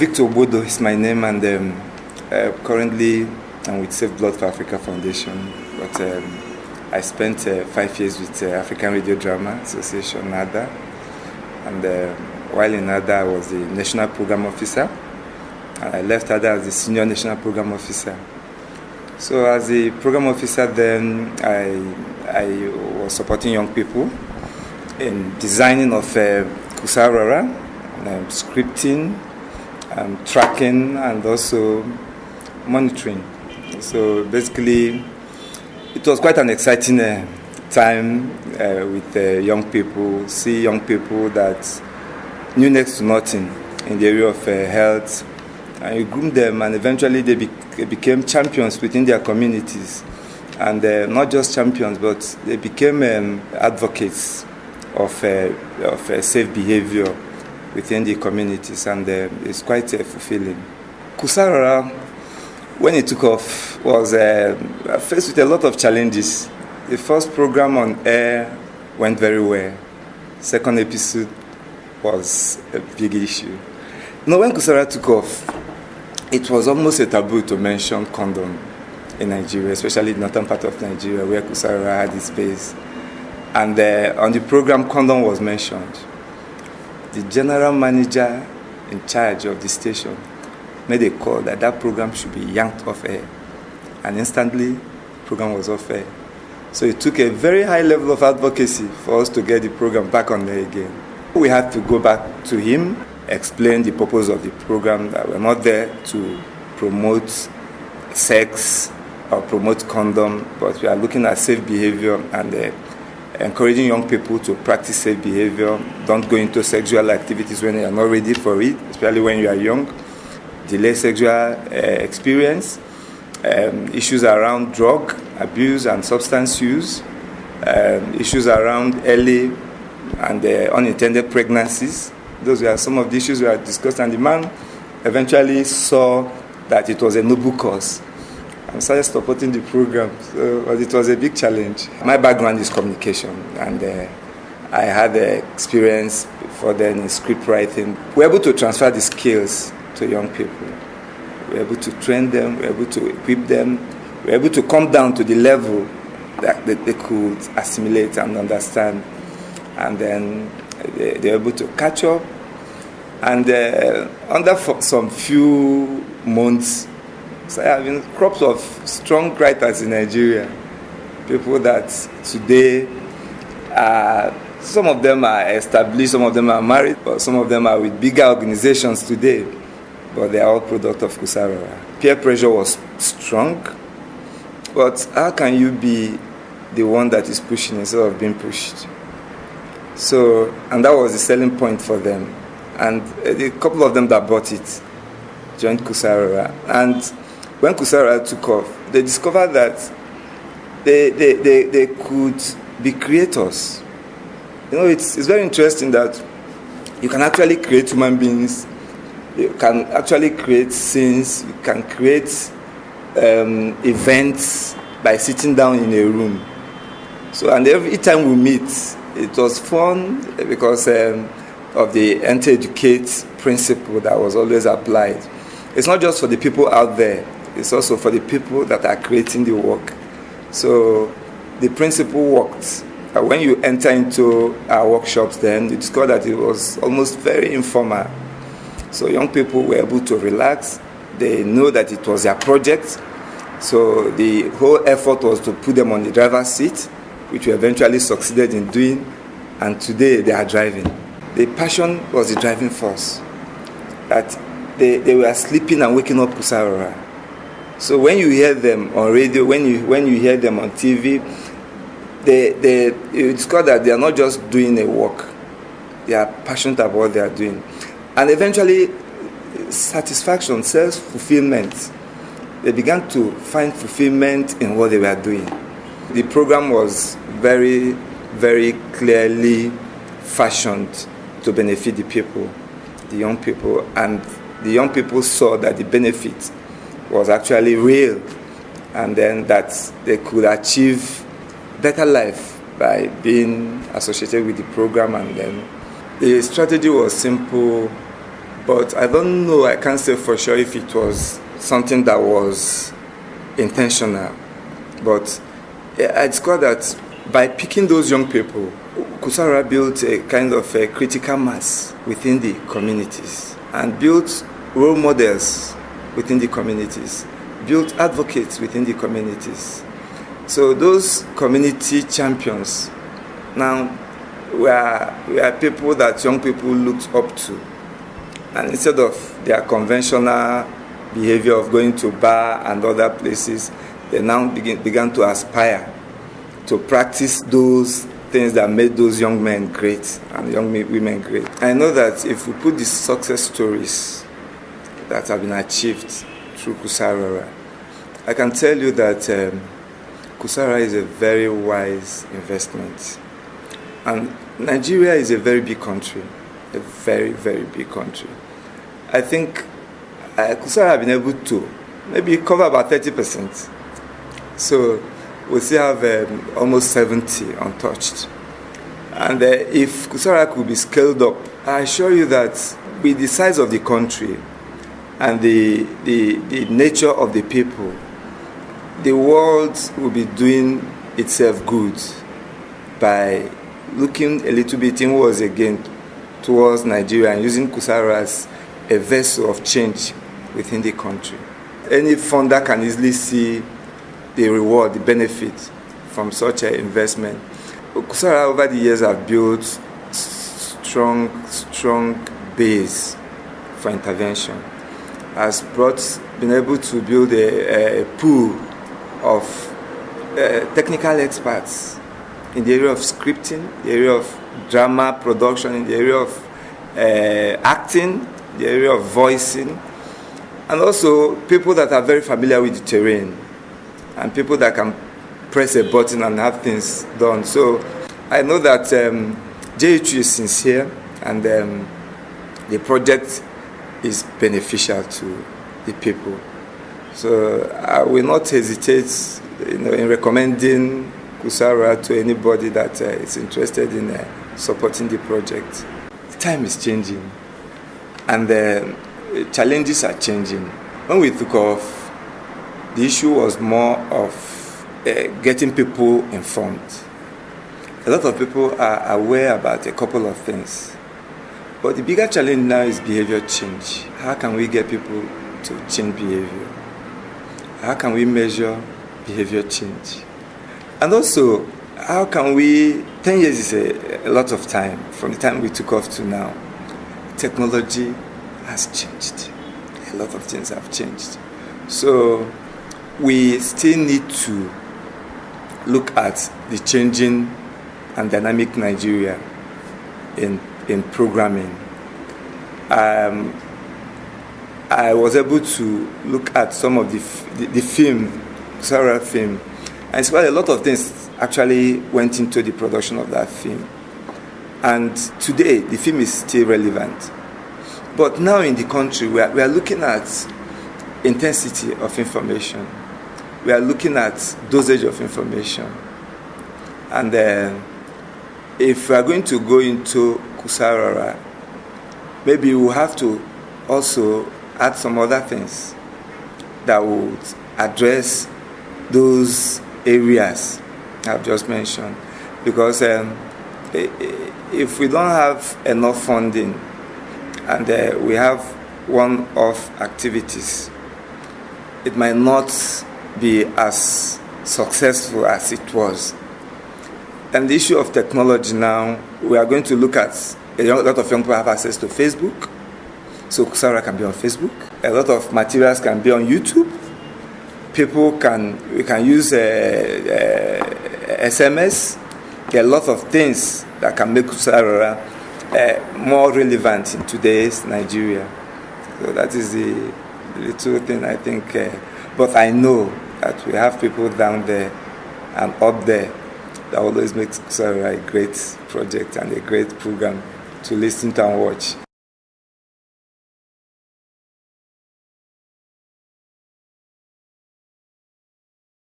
Victor Obodo is my name, and currently I'm with Save Blood for Africa Foundation. But I spent 5 years with African Radio Drama Association, NADA, and while in NADA I was the National Program Officer, and I left NADA as the Senior National Program Officer. So as a Program Officer then, I was supporting young people in designing of Kusarara, scripting, tracking, and also monitoring. So basically, it was quite an exciting time with young people. See young people that knew next to nothing in the area of health, and you groomed them, and eventually they became champions within their communities. And not just champions, but they became advocates of safe behavior within the communities, and it's quite fulfilling. Kusarara, when it took off, was faced with a lot of challenges. The first program on air went very well. Second episode was a big issue. When Kusarara took off, it was almost a taboo to mention condom in Nigeria, especially the northern part of Nigeria where Kusarara had its base. And on the program, condom was mentioned. The general manager in charge of the station made a call that program should be yanked off air. And instantly, the program was off air. So it took a very high level of advocacy for us to get the program back on air again. We had to go back to him, explain the purpose of the program, that we're not there to promote sex or promote condom, but we are looking at safe behavior and encouraging young people to practice safe behavior. Don't go into sexual activities when you are not ready for it, especially when you are young. Delay sexual experience, issues around drug abuse and substance use, issues around early and unintended pregnancies. Those were some of the issues we had discussed, and the man eventually saw that it was a noble cause and started supporting the program. So it was a big challenge. My background is communication, and I had experience before then in script writing. We're able to transfer the skills to young people. We're able to train them, we're able to equip them, we're able to come down to the level that they could assimilate and understand. And then they're able to catch up. And under some few months, so I have been crops of strong writers in Nigeria. People that today, some of them are established, some of them are married, but some of them are with bigger organizations today. But they are all product of Kusarara. Peer pressure was strong, but how can you be the one that is pushing instead of being pushed? So, and that was the selling point for them. And a couple of them that bought it joined Kusarara. And when Kusarara took off, they discovered that they could be creators. It's very interesting that you can actually create human beings. You can actually create scenes. You can create events by sitting down in a room. So, and every time we meet, it was fun because of the enter-educate principle that was always applied. It's not just for the people out there, it's also for the people that are creating the work. So the principle worked. When you enter into our workshops then, you discover that it was almost very informal. So young people were able to relax. They know that it was their project. So the whole effort was to put them on the driver's seat, which we eventually succeeded in doing. And today they are driving. The passion was the driving force. That they were sleeping and waking up Kusarara. So when you hear them on radio, when you hear them on TV, you discover that they are not just doing a work. They are passionate about what they are doing. And eventually, satisfaction, self-fulfillment. They began to find fulfillment in what they were doing. The program was very, very clearly fashioned to benefit the people, the young people, and the young people saw that the benefit was actually real, and then that they could achieve better life by being associated with the program. And then the strategy was simple. But I don't know, I can't say for sure if it was something that was intentional. But I discovered that by picking those young people, Kusarawa built a kind of a critical mass within the communities and built role models within the communities, built advocates within the communities. So those community champions now were people that young people looked up to. And instead of their conventional behavior of going to bar and other places, they now began to aspire to practice those things that made those young men great and young women great. I know that if we put the success stories that have been achieved through Kusarawa, I can tell you that Kusarawa is a very wise investment. And Nigeria is a very big country, a very, very big country. I think Kusarawa have been able to maybe cover about 30%. So we still have almost 70 untouched. And if Kusarawa could be scaled up, I assure you that with the size of the country and the nature of the people, the world will be doing itself good by looking a little bit inwards again towards Nigeria and using Kusarawa as a vessel of change within the country. Any funder can easily see the reward, the benefit from such an investment. Kusarawa over the years have built strong base for intervention, has been able to build a pool of technical experts in the area of scripting, the area of drama production, in the area of acting, the area of voicing, and also people that are very familiar with the terrain and people that can press a button and have things done. So I know that JHU is sincere and the project is beneficial to the people. So I will not hesitate in recommending Kusarawa to anybody that is interested in supporting the project. Time is changing and the challenges are changing. When we took off, the issue was more of getting people informed. A lot of people are aware about a couple of things. But the bigger challenge now is behavior change. How can we get people to change behavior? How can we measure behavior change? And also, how can 10 years is a lot of time from the time we took off to now. Technology has changed. A lot of things have changed. So we still need to look at the changing and dynamic Nigeria in programming. I was able to look at some of the film, Kusarawa film, and it's quite a lot of things actually went into the production of that film. And today, the film is still relevant. But now in the country, we are looking at intensity of information. We are looking at dosage of information. And if we are going to go into Kusarawa, maybe we'll have to also add some other things that would address those areas I've just mentioned. Because if we don't have enough funding and we have one-off activities, it might not be as successful as it was. And the issue of technology now, we are going to look at a lot of young people have access to Facebook. So Kusarawa can be on Facebook. A lot of materials can be on YouTube. We can use SMS. There are a lot of things that can make Kusarawa more relevant in today's Nigeria. So that is the little thing I think. But I know that we have people down there and up there that always makes Kusarawa a great project and a great program to listen to and watch.